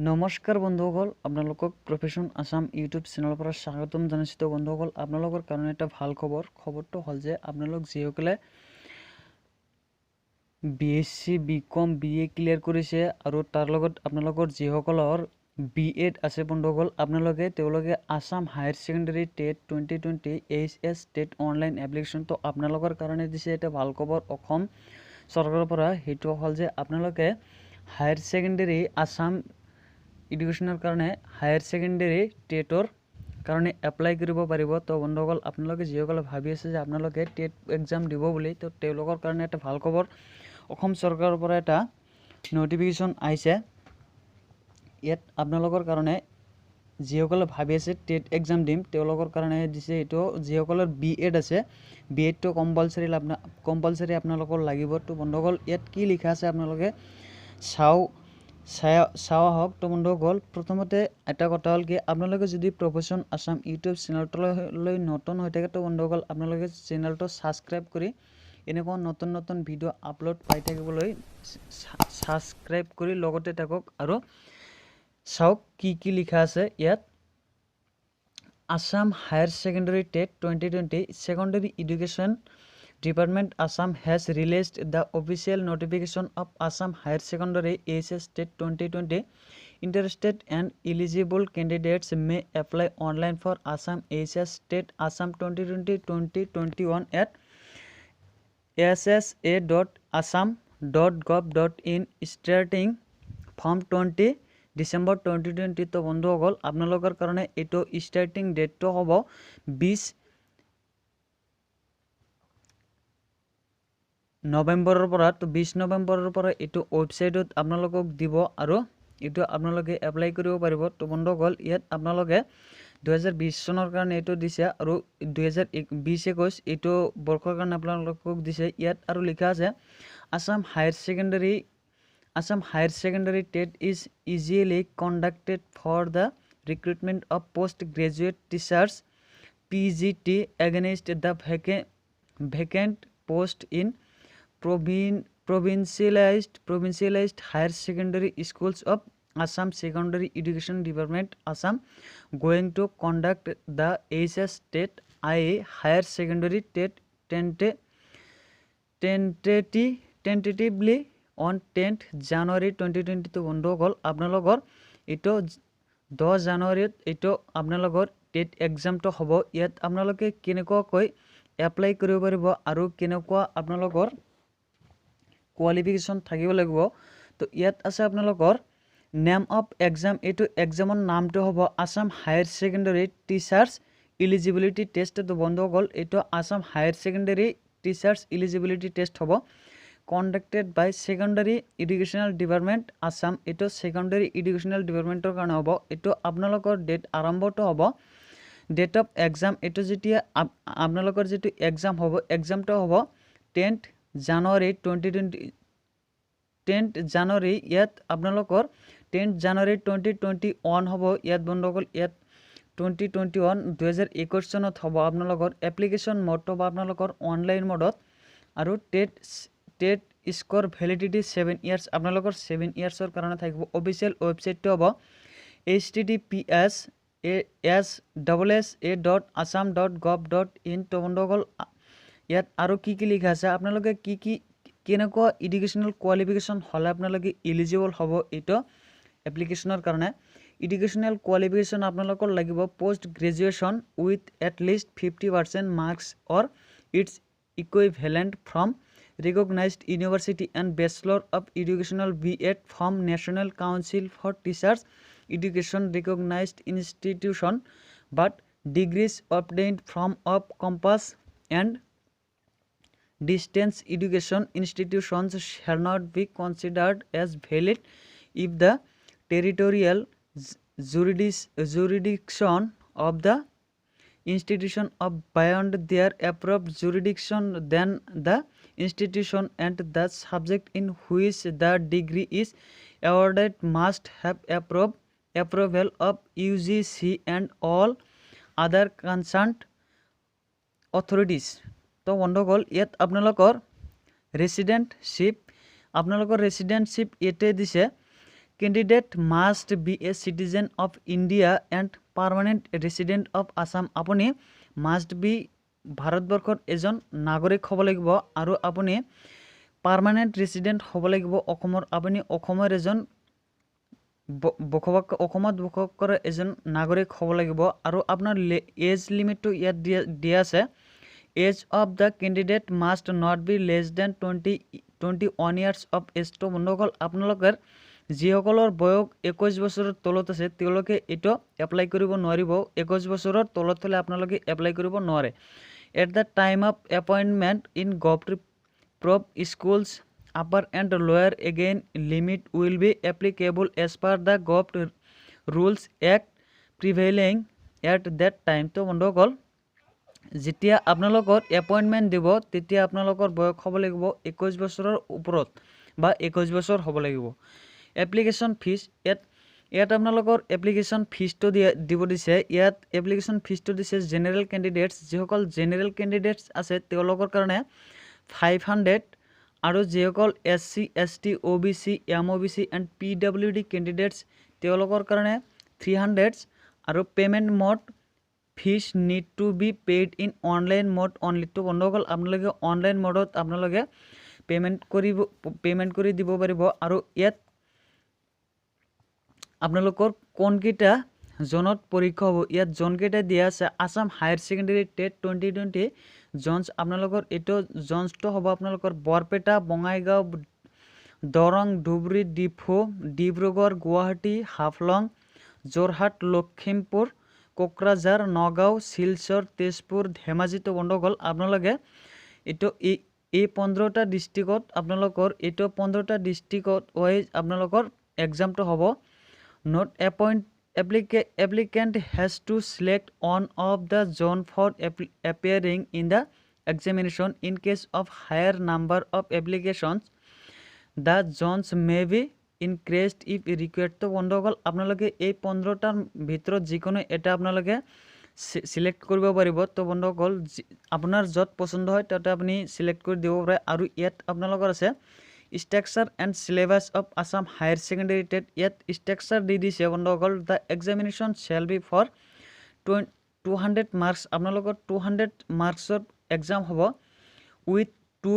নমস্কাৰ বন্ধুসকল, আপোনালোকক প্ৰফেশ্যন আসাম ইউটিউব চেনেলৰ পৰা স্বাগতম জনাইছোঁ। বন্ধুসকল, আপোনালোকৰ কাৰণে এটা ভাল খবৰটো হ'ল যে আপোনালোক যিসকলে BSc BCom BA ক্লিয়াৰ কৰিছে আৰু তাৰ লগত আপোনালোকৰ যিসকলৰ B.Ed আছে বন্ধুসকল, তেওঁলোকে Assam higher secondary TET 2020 HS TET online এপ্লিকেশ্যনটো আপোনালোকৰ কাৰণে দিছে। এটা ভাল খবৰ অসম চৰকাৰৰ পৰা, সেইটো হ'ল যে আপোনালোকে হায়াৰ ছেকেণ্ডাৰী আসাম এডুকেশ্যনৰ কাৰণে হায়াৰ ছেকেণ্ডাৰী টেটৰ কাৰণে এপ্লাই কৰিব পাৰিব। তো বন্ধুসকল, আপোনালোকে যিসকলে ভাবি আছে যে আপোনালোকে টেট এক্সাম দিব বুলি, তো তেওঁলোকৰ কাৰণে এটা ভাল খবৰ। অসম চৰকাৰৰ পৰা এটা নটিফিকেশ্যন আহিছে। ইয়াত আপোনালোকৰ কাৰণে যিসকলে ভাবি আছে টেট এক্সাম দিম, তেওঁলোকৰ কাৰণে দিছে। এইটো যিসকলৰ B.Ed আছে, B.Edটো কম্পালচাৰী আপোনালোকৰ লাগিব। তো বন্ধুসকল, ইয়াত কি লিখা আছে আপোনালোকে চাওঁ হওক। তো বন্ধুসকল, প্ৰথমতে এটা কথা হ'ল কি, আপোনালোকে যদি প্ৰফেশ্যন আসাম ইউটিউব চেনেলটোলৈ নতুন হৈ থাকে, তো বন্ধুসকল আপোনালোকে চেনেলটো ছাবস্ক্ৰাইব কৰি এনেকুৱা নতুন নতুন ভিডিঅ' আপলোড পাই থাকিবলৈ ছাবস্ক্ৰাইব কৰি লগতে থাকক। আৰু চাওক কি লিখা আছে ইয়াত। Assam higher secondary TET 2020 Secondary Education Department Assam has released the official notification of Assam Higher Secondary HS Tet 2020. Interested and eligible candidates may apply online for Assam HS Tet Assam 2020-2021 at ssa.assam.gov.in starting from 20 December 2020। তো বন্ধুসকল, আপোনালোকৰ কাৰণে এইটো starting ডেটটো হ'ব 20 নৱেম্বৰৰ পৰা। তো 20 নৱেম্বৰৰ পৰা এইটো ৱেবছাইটত আপোনালোকক দিব আৰু এইটো আপোনালোকে এপ্লাই কৰিব পাৰিব। তো বন্ধুসকল, ইয়াত আপোনালোকে 2020 চনৰ কাৰণে এইটো দিছে আৰু 2020-21 এইটো বৰ্ষৰ কাৰণে আপোনালোকক দিছে। ইয়াত আৰু লিখা আছে Assam higher secondary TET is usually conducted for the recruitment of post graduate teachers PGT against the vacant post in provincialized higher secondary schools of Assam Secondary Education Department Assam going to conduct the HS Tet IA Higher Secondary Tet tentatively on 10th January 2020। তো বন্ধুসকল, আপোনালোকৰ এইটো 10 জানুৱাৰীত এইটো আপোনালোকৰ TET এক্সামটো হ'ব। ইয়াত আপোনালোকে কেনেকুৱাকৈ এপ্লাই কৰিব পাৰিব আৰু কেনেকুৱা আপোনালোকৰ কোৱালিফিকেশ্যন থাকিব লাগিব। তো ইয়াত আছে আপোনালোকৰ নেম অফ এক্সাম। এইটো এক্সামৰ নামটো হ'ব Assam higher secondary teachers eligibility test. তো বন্ধুসকল, এইটো Assam higher secondary teachers eligibility test হ'ব। কণ্ডাক্টেড বাই ছেকেণ্ডাৰী এডুকেশ্যনেল ডিপাৰ্টমেণ্ট আসাম। এইটো ছেকেণ্ডাৰী এডুকেশ্যনেল ডিপাৰ্টমেণ্টৰ কাৰণে হ'ব। এইটো আপোনালোকৰ ডেট আৰম্ভটো হ'ব ডেট অফ এক্সাম। এইটো যেতিয়া আপোনালোকৰ যিটো এক্সাম হ'ব, এক্সামটো হ'ব 10th January 2020। 10th January ইয়াত আপোনালোকৰ 10th January 2021 হ'ব। ইয়াত বন্ধুসকল, ইয়াত 2021 চনত হ'ব। আপোনালোকৰ এপ্লিকেশ্যন মোডটো হ'ব আপোনালোকৰ অনলাইন মোডত আৰু টেট স্ক'ৰ ভেলিডিটি 7 years। আপোনালোকৰ 7 yearsৰ কাৰণে থাকিব। অফিচিয়েল ৱেবছাইটটো হ'ব https://assa.assam.gov.in। তো বন্ধুসকল, ইয়াত আৰু কি লিখা আছে, আপোনালোকে কেনেকুৱা এডুকেশ্যনেল কোৱালিফিকেশ্যন হ'লে আপোনালোকে ইলিজিবল হ'ব এইটো এপ্লিকেশ্যনৰ কাৰণে। এডুকেশ্যনেল কোৱালিফিকেশ্যন আপোনালোকৰ লাগিব post graduation with at least 50% marks or its equivalent from recognized university and Bachelor of Educational B.Ed from National Council for Teachers Education recognized institution, but degrees obtained from of campus and distance education institutions shall not be considered as valid if the territorial jurisdiction of the institution of beyond their approved jurisdiction than the institution and the subject in which the degree is awarded must have approval of UGC and all other concerned authorities। তো বন্ধুসকল, ইয়াত আপোনালোকৰ ৰেচিডেণ্টশ্বিপ ইয়াতে দিছে candidate must be a citizen of India and permanent resident of Assam. আপুনি must be ভাৰতবৰ্ষৰ এজন নাগৰিক হ'ব লাগিব আৰু আপুনি পাৰ্মানেণ্ট ৰেচিডেণ্ট হ'ব লাগিব অসমৰ। আপুনি অসমৰ এজন অসমত বসবাস কৰা এজন নাগৰিক হ'ব লাগিব আৰু আপোনাৰ এজ লিমিটটো ইয়াত দিয়া আছে। Age of the candidate must not be less than 21 years of age. তো বন্ধুসকল আপোনালোকৰ যিসকলৰ বয়স 21 বছৰৰ তলত আছে তেওঁলোকে এইটো এপ্লাই কৰিব নোৱাৰিব। 21 বছৰৰ তলত হ'লে আপোনালোকে এপ্লাই কৰিব নোৱাৰে। At the time of appointment in government schools upper and lower again limit will be applicable as per the government rules act prevailing at that time. তো বন্ধুসকল যেতিয়া আপোনালোকৰ এপইণ্টমেণ্ট দিব তেতিয়া আপোনালোকৰ বয়স হ'ব লাগিব 21 বছৰৰ ওপৰত বা 21 বছৰ হ'ব লাগিব। এপ্লিকেশ্যন ফিজ ইয়াত আপোনালোকৰ এপ্লিকেশ্যন ফিজটো দিব দিছে। ইয়াত এপ্লিকেশ্যন ফিজটো দিছে জেনেৰেল কেণ্ডিডেটছ, যিসকল জেনেৰেল কেণ্ডিডেটছ আছে তেওঁলোকৰ কাৰণে 500 আৰু যিসকল SC ST OBC MOBC and PWD candidates তেওঁলোকৰ কাৰণে 300 আৰু payment mode fees need to be paid in online mode only. তো বন্ধুসকল আপোনালোকে অনলাইন মোডত আপোনালোকে পে'মেণ্ট কৰি দিব পাৰিব। আৰু ইয়াত আপোনালোকৰ কোনকেইটা জোনত পৰীক্ষা হ'ব ইয়াত জোনকেইটা দিয়া আছে Assam higher secondary TET 2020 Jones. আপোনালোকৰ এইটো জোনছটো হ'ব আপোনালোকৰ বৰপেটা, বঙাইগাঁও, দৰং, ধুবুৰী, ডিব্ৰুগড়, গুৱাহাটী, হাফলং, যোৰহাট, লখিমপুৰ, কোকৰাঝাৰ, নগাঁও, শিলচৰ, তেজপুৰ, ধেমাজি। তো বন্ধুসকল আপোনালোকে এইটো এই 15টা ডিষ্ট্ৰিক্টত আপোনালোকৰ এইটো 15টা ডিষ্ট্ৰিক্টত ৱাইজ আপোনালোকৰ এক্সামটো হ'ব। Not applicant has to select one of the zone for appearing in the examination. In case of higher number of applications, the zones may be increased if required. তো বন্ধুসকল আপোনালোকে এই 15টাৰ ভিতৰত যিকোনো এটা আপোনালোকে সিলেক্ট কৰিব পাৰিব। তো বন্ধুসকল আপোনাৰ য'ত পছন্দ হয় তাতে আপুনি সিলেক্ট কৰি দিব পাৰে। আৰু ইয়াত আপোনালোকৰ আছে structure and syllabus of Assam higher secondary TET. ইয়াত স্ট্ৰাকচাৰ দি দিছে বন্ধুসকল। The examination shall be for 200 marks. আপোনালোকৰ 200 মাৰ্কছৰ এক্সাম হ'ব উইথ 2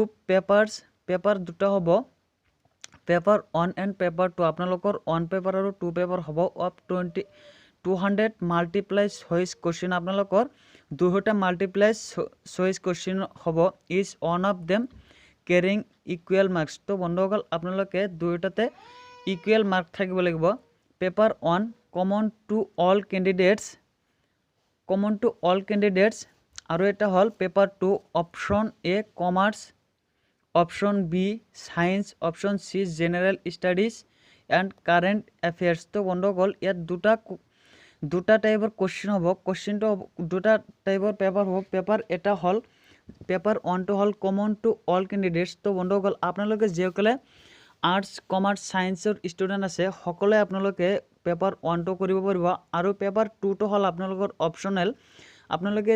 পেপাৰ দুটা হ'ব, পেপাৰ 1 এণ্ড পেপাৰ 2। আপোনালোকৰ 1 পেপাৰ আৰু 2 পেপাৰ হ'ব অফ 200 মাল্টিপ্লাই চইচ কুৱেশ্যন। আপোনালোকৰ 200টা মাল্টিপ্লাই চইচ কুৱেশ্যন হ'ব। Is one of them carrying equal marks. তো বন্ধুসকল আপোনালোকে দুয়োটাতে ইকুৱেল মাৰ্ক থাকিব লাগিব। Paper 1 common to all candidates আৰু এটা হ'ল paper 2 option A commerce, option B science, option C general studies and current affairs. তো বন্ধুসকল ইয়াত দুটা টাইপৰ কুৱেশ্যন হ'ব। কুৱেশ্যনটো দুটা টাইপৰ পেপাৰ হ'ব। এটা হ'ল পেপাৰ 1টো হ'ল কমন টু অল কেণ্ডিডেটছ। তো বন্ধুসকল আপোনালোকে যিসকলে আৰ্টছ, কমাৰ্চ, ছায়েন্সৰ ষ্টুডেণ্ট আছে সকলোৱে আপোনালোকে পেপাৰ 1টো কৰিব পাৰিব। আৰু পেপাৰ 2টো হ'ল আপোনালোকৰ অপশ্যনেল। আপোনালোকে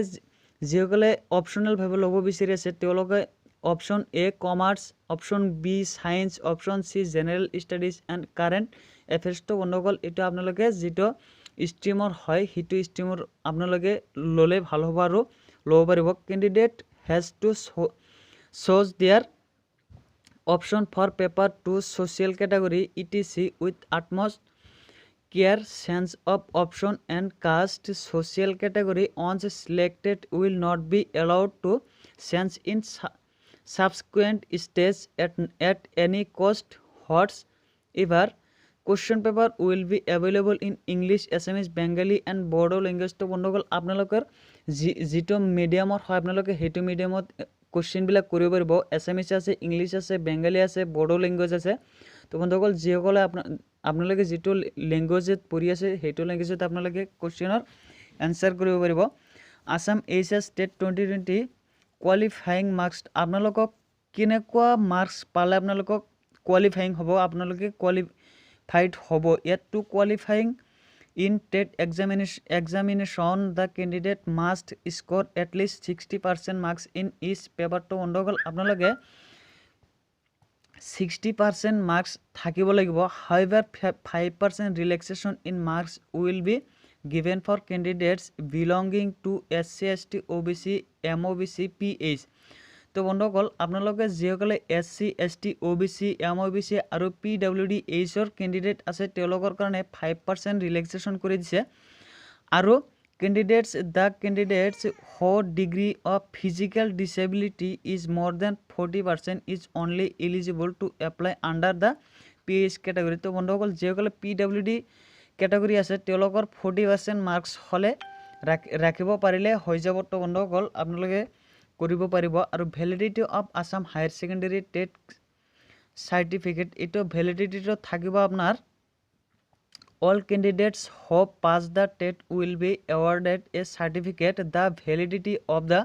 যিসকলে অপশ্যনেলভাৱে ল'ব বিচাৰি আছে তেওঁলোকে option A commerce, option B science, option C general studies and current affairs. তো বন্ধুসকল এইটো আপোনালোকে যিটো ষ্ট্ৰীমৰ হয় সেইটো ষ্ট্ৰীমৰ আপোনালোকে ল'লে ভাল হ'ব আৰু ল'ব পাৰিব। Candidate has to choose their option for paper 2 social category etc with utmost care. Change of option and cast social category once selected will not be allowed to change in subsequent stage at any cost whatsoever. Question paper will be available in English, Assamese, Bengali and Bodo language. তো বন্ধুসকল আপোনালোকৰ যিটো মিডিয়ামত হয় আপোনালোকে সেইটো মিডিয়ামত কুৱেশ্যনবিলাক কৰিব পাৰিব। এছামিছ আছে, ইংলিছ আছে, বেংগালী আছে, বড়ো লেংগুৱেজ আছে। তো বন্ধুসকল যিসকলে আপোনালোকে যিটো লেংগুৱেজত পঢ়ি আছে সেইটো লেংগুৱেজত আপোনালোকে কুৱেশ্যনৰ এনচাৰ কৰিব পাৰিব। Assam HS TET 2020 qualifying marks আপোনালোকক কেনেকুৱা মাৰ্কছ পালে আপোনালোকক কোৱালিফাইং হ'ব, আপোনালোকে কোৱালিফাইড হ'ব। ইয়াত to qualifying in TET examination the candidate must score at least 60% marks in each paper. তো বন্ধুসকল আপোনালোকে 60% মার্কস থাকিব লাগিব however 5% relaxation in marks will be given for candidates belonging to SC ST OBC MOBC PH তো বন্ধুসকল আপোনালোকে যিসকলে SC ST OBC MOBC আৰু PWD ৰ কেণ্ডিডেট আছে তেওঁলোকৰ কাৰণে 5% ৰিলেক্সেশ্যন কৰি দিছে আৰু the candidates who degree of physical disability is more than 40% is only eligible to apply under the PH category তো বন্ধুসকল যিসকলে PWD ক্যাটাগরি আছে তেওঁলোকৰ 40% মাৰ্কস হলে ৰাখিব পাৰিলে হৈ যাব তো বন্ধুসকল আপোনালোকে কৰিব পাৰিব আৰু validity of Assam higher secondary TET certificate এটো ভ্যালিডিটিটো থাকিব আপোনাৰ all candidates who pass the TET will be awarded a certificate. The validity of the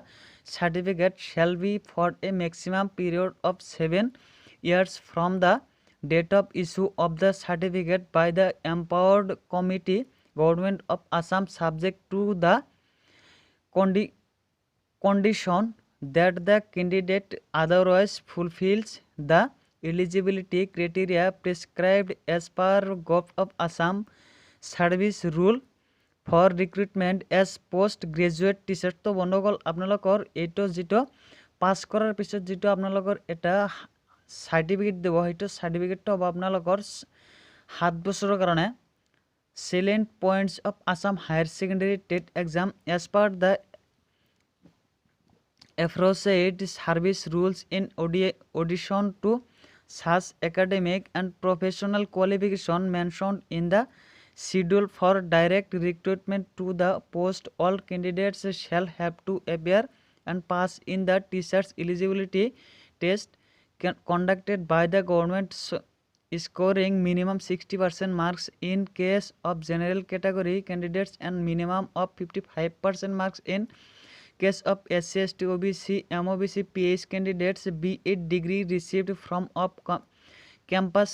certificate shall be for a maximum period of 7 years from the date of issue of the certificate by the empowered committee government of Assam subject to the condition that the candidate otherwise fulfills the eligibility criteria prescribed as per Gov of Assam service rule for recruitment as postgraduate teacher তো বন্ধুসকল আপোনালোকৰ এইটো যেটো pass কৰাৰ পিছত যেটো আপোনালোকৰ এটা সাৰ্টিফিকেট দেব সেইটো সাৰ্টিফিকেটটো হ'ব আপোনালোকৰ 7 বছৰৰ কাৰণে salient points of Assam higher secondary TET exam as per the aforesaid service rules in addition to such academic and professional qualification mentioned in the schedule for direct recruitment to the post. All candidates shall have to appear and pass in the teachers eligibility test conducted by the government scoring minimum 60% marks in case of general category candidates and minimum of 55% marks in case of SC ST OBC MOBC PH candidates. B.Ed degree received from up campus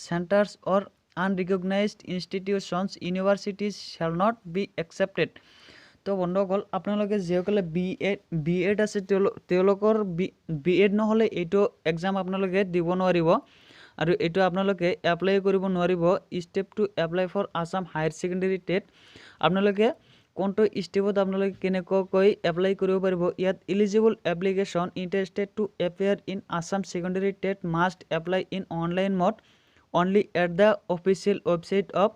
centers or unrecognized institutions universities shall not be accepted তো বন্ধুসকল আপোনালোকে যিসকলে B.Ed আছে তেওঁলোকৰ B.Ed নহলে এইটো exam আপোনালোকে দিব নোৱাৰিব আৰু এইটো আপোনালোকে এপ্লাই কৰিব নোৱাৰিব step to apply for Assam higher secondary TET আপোনালোকে কোনটো স্টেপত আপোনালোকে কেনেকৈ এপ্লাই কৰিব পাৰিব ইয়াত eligible application interested to appear in Assam secondary TET must apply in online mode only at the official website of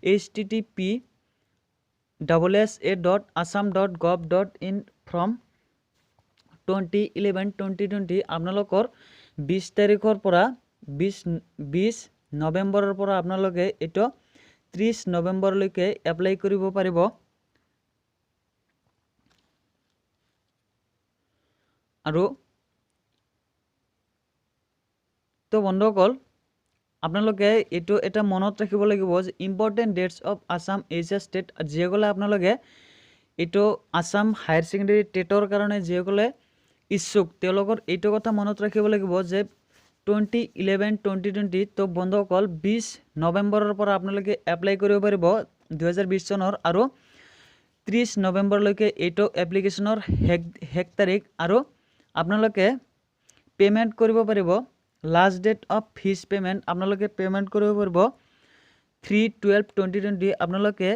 http://assam.gov.in from 2011-2020 আপোনালোকৰ 20 তাৰিখৰ পৰা 20 নৱেম্বৰৰ পৰা আপোনালোকে এটো 30 নৱেম্বৰলৈকে এপ্লাই কৰিব পাৰিব আৰু তো বন্ধুসকল আপোনালোকে এটো এটা মনত ৰাখিব লাগিব যে important dates of Assam as a state যেগলে আপোনালোকে এটো আসাম হায়াৰ সেকেন্ডাৰী টেটৰ কাৰণে যেগলে ইচ্ছুক তেওঁলোকৰ এইটো কথা মনত ৰাখিব লাগিব যে 2011-2020 তো বন্ধুসকল 20 নৱেম্বৰৰ পৰা আপোনালোকে এপ্লাই কৰিব পাৰিব 2020 চনৰ আৰু 30 নৱেম্বৰলৈকে এইটো এপ্লিকেশনৰ হেক তাৰিখ আৰু আপোনালোকে পেমেন্ট কৰিব পাৰিব last date of fees payment আপোনালোকে পেমেন্ট কৰিব পাৰিব 3/12/2020 আপোনালোকে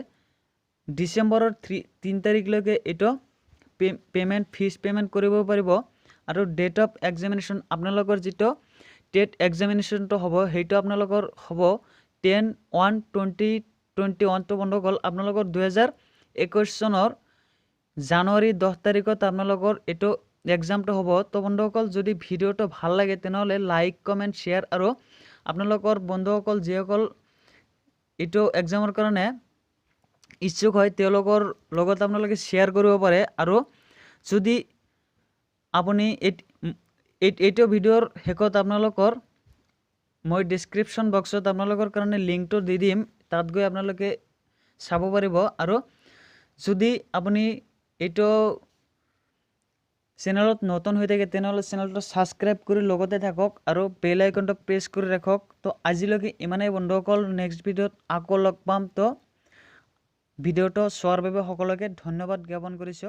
ডিসেম্বৰৰ 3 তাৰিখলৈকে এটো পেমেন্ট ফিজ পেমেন্ট কৰিব পাৰিব আৰু ডেট অফ এক্সামিনেশন আপোনালোকৰ যেটো টেট এক্সামিনেশনটো হ'ব হেইটো আপোনালোকৰ হ'ব 10/1/2021 তো বন্ধুসকল আপোনালোকৰ 2021 চনৰ জানুৱাৰী 10 তাৰিখত আপোনালোকৰ এটো এক্সামটো হ'ব তো বন্ধুসকল যদি ভিডিওটো ভাল লাগে তেনহলে লাইক কমেন্ট শেয়ার আৰু আপোনালোকৰ বন্ধুসকল যিসকল এটো এক্সামৰ কাৰণে ইচ্ছুক হয় তেওঁলোকৰ লগত আপোনালোকে শেয়াৰ কৰিব পাৰে আৰু যদি আপুনি এইটো ভিডিওৰ হেকত আপোনালোকৰ মই ডেসক্ৰিপশন বক্সত আপোনালোকৰ কাৰণে লিংকটো দি দিম তাত গৈ আপোনালোকে চাব পাৰিব আৰু যদি আপুনি এইটো চেনেলত নতুন হৈ থাকে তেনহলে চেনেলটো সাবস্ক্ৰাইব কৰি লগতে থাকক আৰু বেল আইকনটো প্ৰেছ কৰি ৰাখক তো আজিলৈকে ইমানেই বন্ধুসকল নেক্সট ভিডিওত আকৌ লগ পাম তো ভিডিওটো চোৱাৰ বাবে সকলোকে ধন্যবাদ জ্ঞাপন কৰিছো।